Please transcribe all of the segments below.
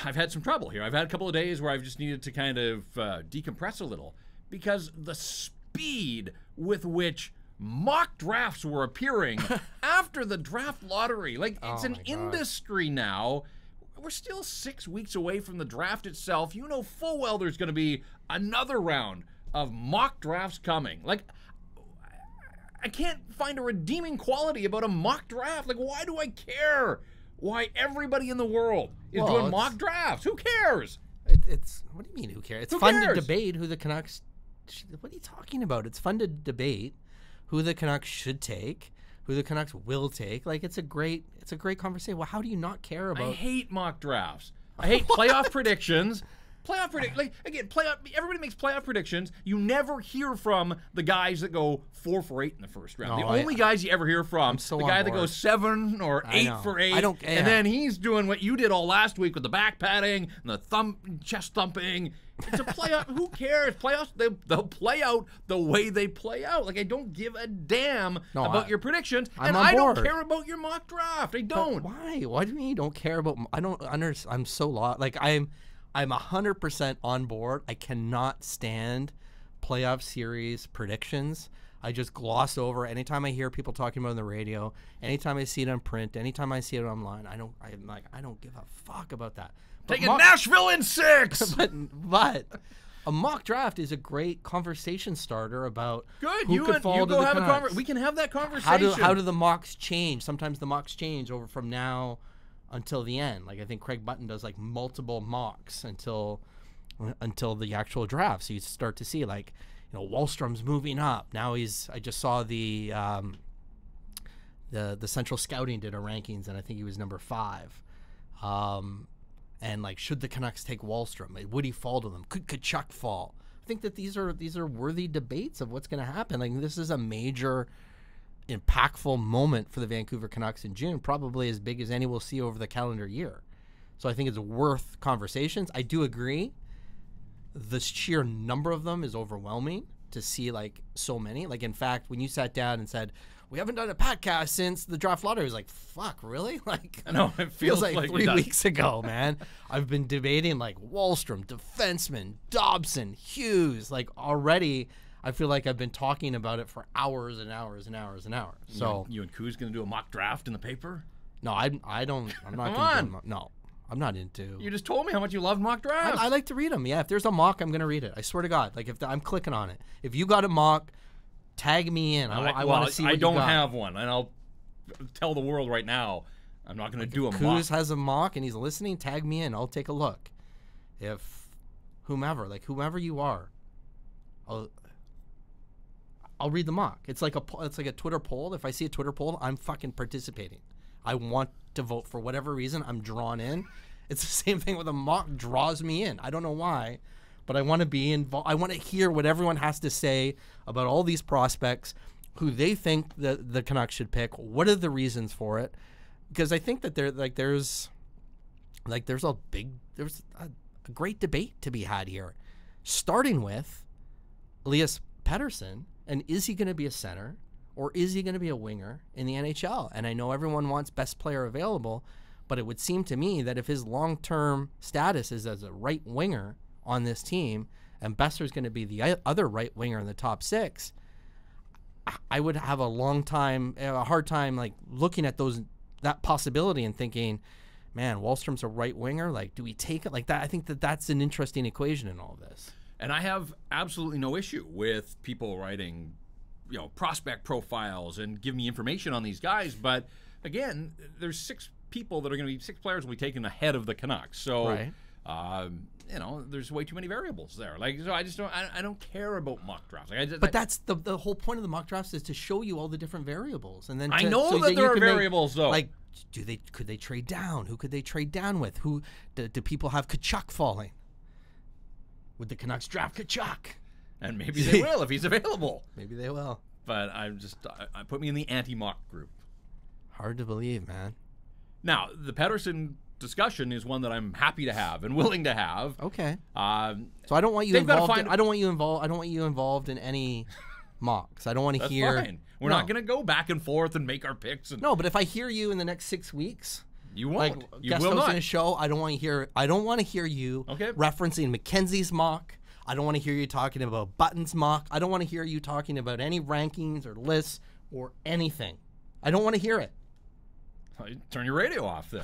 I've had some trouble here. I've had a couple of days where I've just needed to kind of decompress a little because the speed with which mock drafts were appearing after the draft lottery, like it's an industry now. We're still 6 weeks away from the draft itself. You know full well there's going to be another round of mock drafts coming. Like, I can't find a redeeming quality about a mock draft. Like, why do I care? Why everybody in the world is doing mock drafts? Who cares? It's what do you mean? Who cares? It's fun to debate who the Canucks. What are you talking about? It's fun to debate who the Canucks should take, who the Canucks will take. Like it's a great conversation. Well, how do you not care about? I hate mock drafts. I hate playoff predictions. Like again, everybody makes playoff predictions. You never hear from the guys that go 4 for 8 in the first round. The only guys you ever hear from, the guy that goes 7 or 8 for 8. And then he's doing what you did all last week with the back patting and the chest thumping. It's a playoff. Who cares? Playoffs, they'll play out the way they play out. Like I don't give a damn about your predictions, and I don't care about your mock draft. I don't. But why? Why do you mean you don't care about? I don't understand. I'm so lost. Like I'm 100% on board. I cannot stand playoff series predictions. I just gloss over anytime I hear people talking about it on the radio, anytime I see it on print, anytime I see it online. I don't give a fuck about that. Taking Nashville in 6. but a mock draft is a great conversation starter about who could fall to the Canucks. We can have that conversation. How do the mocks change? Sometimes the mocks change over from now until the end. Like I think Craig Button does like multiple mocks until the actual draft. So you start to see like, you know, Wallstrom's moving up. Now I just saw the Central Scouting did a rankings and I think he was number 5. And like, should the Canucks take Wallstrom? Would he fall to them? Could Kachuk fall? I think that these are worthy debates of what's going to happen. Like this is a major impactful moment for the Vancouver Canucks in June, probably as big as any we'll see over the calendar year. So I think it's worth conversations. I do agree. The sheer number of them is overwhelming to see like so many. Like in fact, when you sat down and said, we haven't done a podcast since the draft lottery, I was like, fuck, really? Like, I know, it feels like 3 weeks ago, man. I've been debating like Wallstrom, defenseman, Dobson, Hughes. Like already I feel like I've been talking about it for hours and hours and hours and hours. So you and Koo's going to do a mock draft in the paper? No, I don't. I'm not going to. No, I'm not into. You just told me how much you love mock drafts. I like to read them. Yeah, if there's a mock, I'm going to read it. I swear to God. Like I'm clicking on it. If you got a mock, tag me in. I want to see what you got. I don't have one, and I'll tell the world right now, I'm not going to do a mock. Kuz has a mock, and he's listening. Tag me in. I'll take a look. If whomever you are, I'll read the mock. It's like a Twitter poll. If I see a Twitter poll, I'm fucking participating. I want to vote for whatever reason. I'm drawn in. It's the same thing with a mock draws me in. I don't know why, but I want to be involved. I want to hear what everyone has to say about all these prospects, who they think that the Canucks should pick. What are the reasons for it? Because I think that there's a great debate to be had here, starting with Elias Pettersson. And is he going to be a center or is he going to be a winger in the NHL? And I know everyone wants best player available, but it would seem to me that if his long-term status is as a right winger on this team and Besser's going to be the other right winger in the top 6, I would have a hard time like looking at that possibility and thinking, man, Wallstrom's a right winger. Like, do we take it like that? I think that's an interesting equation in all this. And I have absolutely no issue with people writing, you know, prospect profiles and give me information on these guys. But again, there's 6 people that are going to be 6 players will be taken ahead of the Canucks. So, you know, there's way too many variables there. Like, so I don't care about mock drafts. But that's the whole point of the mock drafts is to show you all the different variables. And then I know that there are variables though. Like, could they trade down? Who could they trade down with? Who do people have Kachuk falling? Would the Canucks draft Kachuk? And maybe they will if he's available. Maybe they will. But I put me in the anti-mock group. Hard to believe, man. Now, the Paterson discussion is one that I'm happy to have and willing to have. Okay. So I don't want you involved. I don't want you involved in any mocks. I don't want to hear. Fine. We're not going to go back and forth and make our picks. No, but if I hear you in the next 6 weeks You won't. Like, You guest will hosting not. a show, I don't want to hear. I don't want to hear you referencing Mackenzie's mock. I don't want to hear you talking about Button's mock. I don't want to hear you talking about any rankings or lists or anything. I don't want to hear it. Turn your radio off then.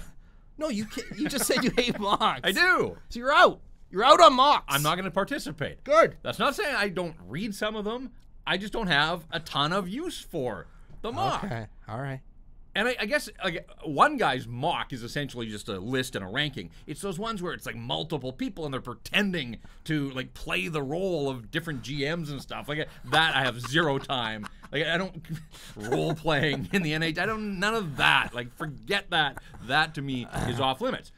No, you can't. You just said you hate mocks. I do. So you're out. You're out on mocks. I'm not going to participate. Good. That's not saying I don't read some of them. I just don't have a ton of use for the mock. Okay. All right. And I guess like, one guy's mock is essentially just a list and a ranking. It's those ones where it's like multiple people and they're pretending to like play the role of different GMs and stuff. Like that, I have zero time. Like I don't role playing in the NHL. I don't none of that. Like forget that. That to me is off limits.